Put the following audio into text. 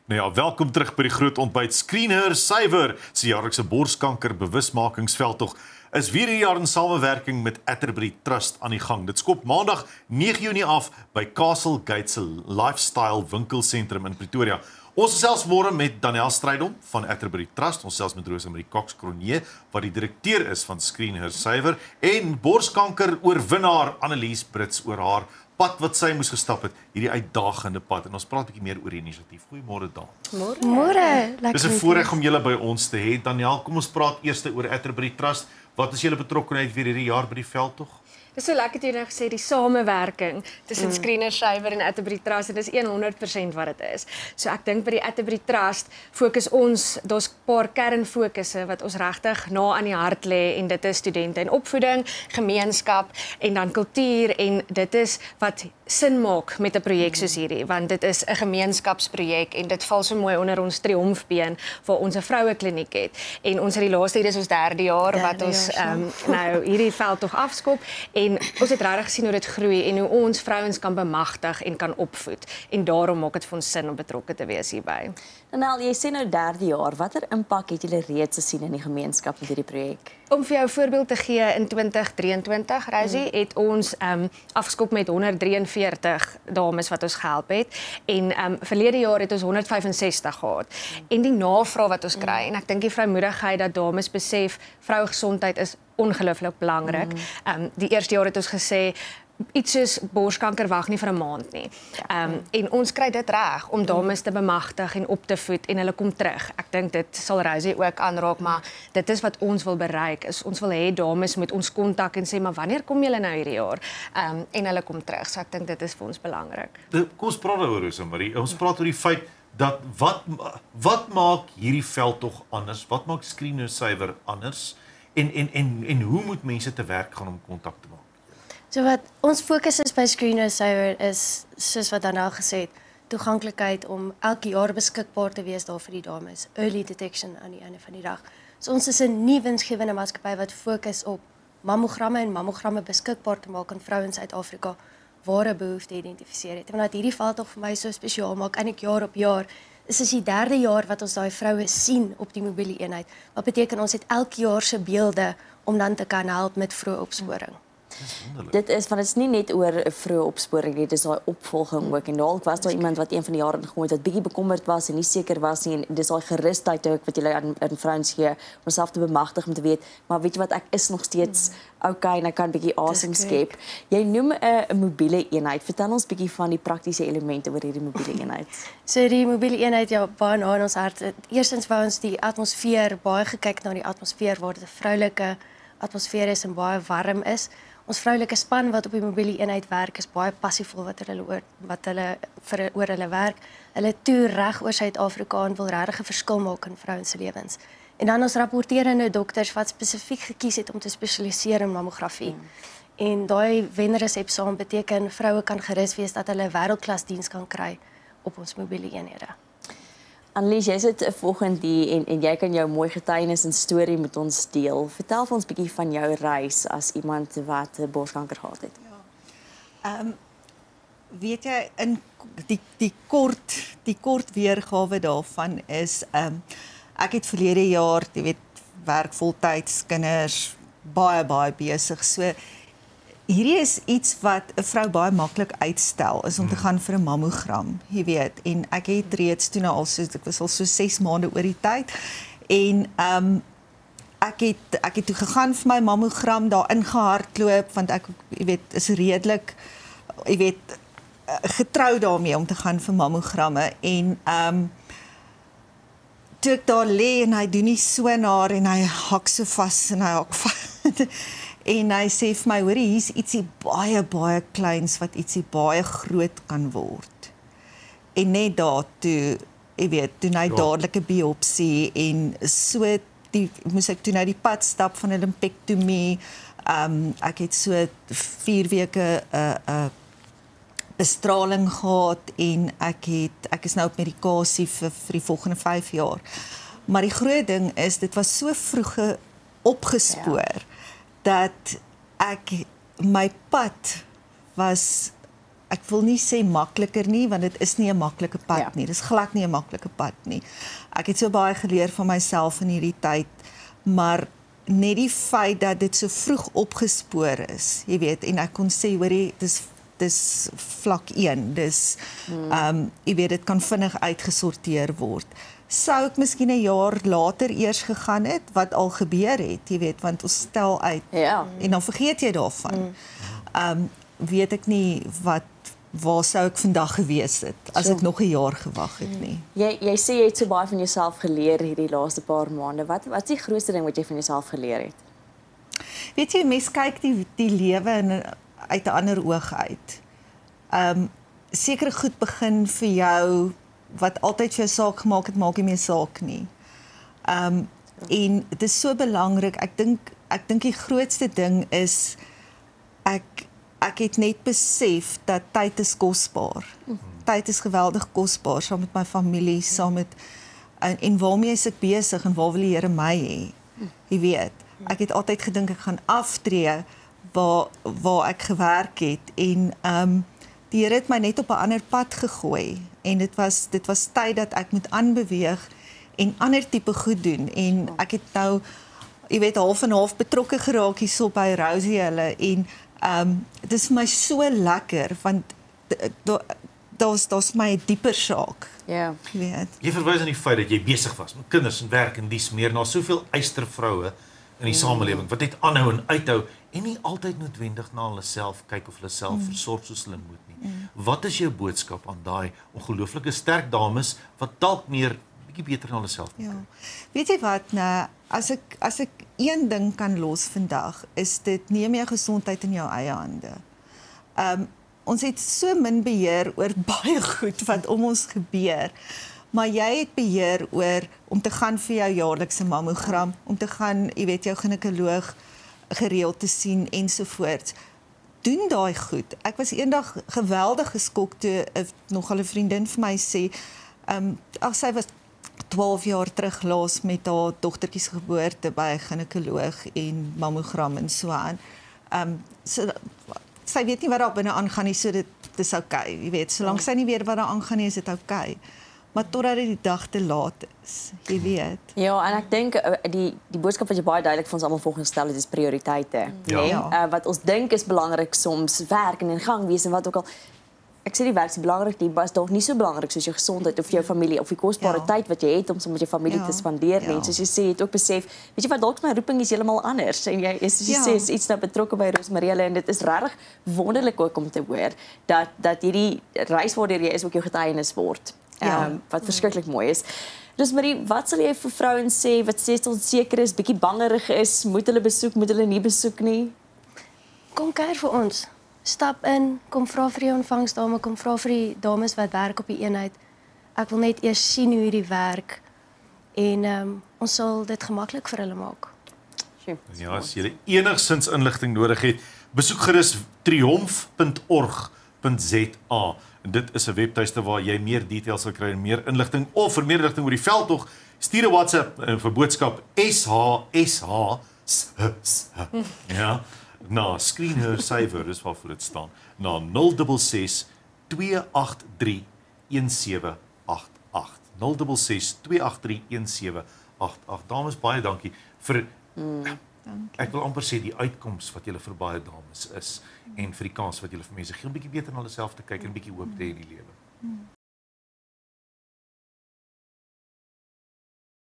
Nou ja, welkom terug by die groot ontbyt. Screen Her Suiwer, se jaarlikse borskanker bewusmakingsveldtog is weer hierdie jaar in samewerking met Atterbury Trust aan die gang. Dit skop maandag 9 Junie af by Castle Gate se Lifestyle winkelsentrum in Pretoria. Ons gesels môre met Daniel Strydom van Atterbury Trust. Ons gesels met Rosemarie Cox-Cronje wat die direkteur is van Screen Her Suiwer en borskanker oorwinnaar Annelies Brits oor haar pad wat sy moes gestap het, hierdie uitdagende pad. En ons praat 'n bietjie meer oor die inisiatief. Goeiemôre dames. Môre. Dis 'n voorreg om julle by ons te hê. Daniel, kom ons praat eers oor Atterbury Trust. Wat is julle betrokkenheid weer hierdie jaar by die veldtog? Dis so lekker toe jy nou gesê die samewerking tussen Screen Her Suiwer en Atterbury Trust, en dis 100% wat dit is. So ek dink by die Atterbury Trust fokus ons, daar's 'n paar kernfokusse wat ons regtig na aan die hart lê, en dit is studente en opvoeding, gemeenskap en dan kultuur, en dit is wat sin maak met 'n projek soos hierdie, want dit is 'n gemeenskapsprojek en dit val so mooi onder ons triomfbeen waar ons 'n vrouekliniek het. En ons het die laaste, dit is ons derde jaar wat ons nou hierdie veldtog afskop. En ons het regtig gesien hoe dit groei en hoe ons vrouens kan bemagtig en kan opvoed. En daarom maak dit vir ons sin om betrokke te wees hierby. Danel, jy sê nou derde jaar. Watter impak het julle reeds gesien in die gemeenskap met hierdie projek? Om vir jou 'n voorbeeld te gee, in 2023, Rosie, het ons afgeskop met 143 dames wat ons gehelp het. En verlede jaar het ons 165 gehad. En die navraag wat ons kry, en ek dink die vrymoedigheid dat dames besef, vrougesondheid is ongelooflik belangrik. Die eerste jaar het ons gesê, iets soos borskanker wag nie vir 'n maand nie. En ons kry dit reg om dames te bemagtig en op te voed en hulle kom terug. Ek dink dit sal Rosie ook aanraak, maar dit is wat ons wil bereik. Ons wil hê dames met ons kontak en sê, maar wanneer kom julle nou hierdie jaar? En hulle kom terug. So ek dink dit is vir ons belangrik. Kom ons praat daaroor, Rosemarie. Ons praat oor die feit dat wat maak hierdie veldtog anders? Wat maak Screen Her Suiwer anders? En hoe moet mense te werk gaan om kontak te maak? So wat ons fokus is by Screen Her Suiwer is, soos wat Daniel gesê het, toeganklikheid om elke jaar beskikbaar te wees daar vir die dames. Early detection aan die einde van die dag. So ons is 'n nie winsgewende maatskappy wat fokus op mammogramme en mammogramme beskikbaar te maak aan vrouens in Suid-Afrika waar 'n behoefte geïdentifiseer het. En wat hierdie veldtog vir my so spesiaal maak, eintlik jaar op jaar, is die derde jaar wat ons daai vroue sien op die mobiele eenheid. Wat beteken ons het elke jaar se beelde om dan te kan help met vroeë opsporing. Dit is, want dit is nie net oor 'n vroeë opsporing nie, dit is daai opvolging ook. En dalk was daar iemand wat een van die jare ingekom het wat bietjie bekommerd was en nie seker was nie, en dis daai gerusheid ook wat jy aan vrouens gee om myself te bemagtig om te weet, maar weet jy wat, ek is nog steeds okay en ek kan bietjie asem skep. Jy noem 'n mobiele eenheid. Vertel ons bietjie van die praktiese elemente oor hierdie mobiele eenheid. So die mobiele eenheid, ja, baie na in ons hart. Eerstens wou ons die atmosfeer, baie gekyk na die atmosfeer waar dit 'n vroulike atmosfeer is en baie warm is. Ons vroulike span wat op die mobiele eenheid werk is baie passievol wat hulle oor hulle werk. Hulle toer reg oor Suid-Afrika en wil regtig 'n verskil maak in vrouens se lewens. En dan ons rapporterende dokters wat spesifiek gekies het om te spesialiseer in mammografie. En daai wenresep saam beteken vroue kan gerus wees dat hulle wêreldklas diens kan kry op ons mobiele eenhede. Annelies, jy sit volgende die en jy kan jou mooi getuienis en storie met ons deel. Vertel vir ons bietjie van jou reis as iemand wat borskanker gehad het. Ja. Weet jy, in die kort weergawe daarvan is ek het verlede jaar, jy weet, werk voltyds, kinders, baie besig. So hierdie is iets wat 'n vrou baie maklik uitstel, is om te gaan vir 'n mammogram, jy weet. En ek het reeds toe nou ek was al so 6 maande oor die tyd. En ek het toe gegaan vir my mammogram, daar ingehardloop, want ek, jy weet, is redelik, jy weet, getrou daarmee om te gaan vir mammogramme. En toe ek daar lê en hy doen nie sonaar en hy hak so vas en hy hak vas. En hy sê vir my, hoorie, hier's ietsie baie kleins wat ietsie baie groot kan word. En net daartoe, jy weet, doen hy dadelik 'n biopsie en so moes ek toe nou die pad stap van 'n lumpektomie. Ek het so 4 weke bestraling gehad en ek is nou op medikasie vir die volgende 5 jaar. Maar die groot ding is, dit was so vroeg opgespoor, dat my pad was ek wil nie sê makliker nie, want dit is nie 'n maklike pad nie. Dis glad nie 'n maklike pad nie. Ek het so baie geleer van myself in hierdie tyd, maar net die feit dat dit so vroeg opgespoor is, jy weet, en ek kon sê, hoorie, dis vlak 1, dis, jy weet, dit kan vinnig uitgesorteer word. Sou ek miskien 'n jaar later eers gegaan het, wat al gebeur het, jy weet, want ons stel uit, en dan vergeet jy daarvan. Weet ek nie waar sou ek vandag gewees het, as ek nog 'n jaar gewag het nie. Jy sê jy het so baie van jouself geleer hierdie laaste paar maande. Wat is die grootste ding wat jy van jouself geleer het? Weet jy, mens kyk die lewe uit 'n ander oog uit. Sekere goed begin vir jou, wat altyd vir jou saak gemaak het, maak nie meer saak nie. En dit is so belangrik, ek dink die grootste ding is, ek het net besef dat tyd is kosbaar. Tyd is geweldig kosbaar, saam met my familie, saam met, en waarmee is ek besig, en waar wil die Here my hê? Jy weet, ek het altyd gedink, ek gaan aftree, waar ek gewerk het, en die Here het my net op 'n ander pad gegooi, en dit was tyd dat ek moet aanbeweeg, en ander tipe goed doen, en ek het nou, jy weet, half en half betrokke geraak hierso by Rosie hulle, en dit is vir my so lekker, want daar's my 'n dieper saak. Ja. Jy weet. Jy verwys aan die feit dat jy besig was met kinders en werk en dies meer, na soveel eystervroue in die samelewing, wat net aanhou en uithou, en nie altyd noodwendig na hulle self kyk of hulle self versorg soos hulle moet nie. Wat is jou boodskap aan daai ongelooflike sterk dames, wat dalk meer, bietjie beter na hulle self kyk? Weet jy wat, nou, as ek een ding kan los vandag, is dit, neem jou gesondheid in jou eie hande. Ons het so min beheer oor baie goed wat om ons gebeur, maar jy het beheer oor om te gaan vir jou jaarlikse mammogram, om te gaan, jy weet, jou ginekoloog gereeld te sien ensovoorts. Doen daai goed. Ek was eendag geweldig geskok toe nogal 'n vriendin vir my sê, sy was 12 jaar terug laas met haar dogtertjie se geboorte by 'n ginekoloog en mammogram en so aan. Sy weet nie wat daar binne aangaan nie, so dit is oukei, jy weet, solank sy nie weet wat daar aangaan nie, is dit oukei. Maar totdat dit die dag te laat is, jy weet. Ja, en ek dink die boodskap wat jy baie duidelik vir ons almal voorgestel het, is prioriteite. Ja. Wat ons dink is belangrik, soms werk en in gang wees en wat ook al. Ek sê die werk is belangrik, die was dalk nie so belangrik soos jou gesondheid of jou familie of die kosbare tyd wat jy het om saam met jou familie te spandeer nie. Soos jy sê, jy het ook besef, weet jy wat, dalk my roeping is heeltemal anders en jy is, soos jy sê, is iets nou betrokke by Rosemarie en dit is regtig wonderlik ook om te hoor dat hierdie reis waardeur jy is ook jou getuienis word. Wat verskriklik mooi is. Rosemarie, wat sal jy vir vrouens sê wat steeds onseker is, bietjie bangerig is, moet hulle besoek, moet hulle nie besoek nie? Kom kuier vir ons. Stap in, kom vra vir die ontvangsdame, kom vra vir die dames wat werk op die eenheid. Ek wil net eers sien hoe hierdie werk en ons sal dit gemaklik vir hulle maak. Ja, as jy enigsins inligting nodig het, besoek gerus triomf.org.za. En dit is 'n webtuiste waar jy meer details sal kry en meer inligting, of vir meer inligting oor die veldtog, stuur 'n WhatsApp vir boodskap SH ja, na Screen Her Saver, dis waarvoor dit staan, na 066 283 1788. 066 283 1788. Dames, baie dankie vir ek wil amper sê die uitkoms wat julle vir baie dames is en vir die kans wat julle vir mense gee om bietjie beter na hulle self te kyk en bietjie hoop te hê in die lewe.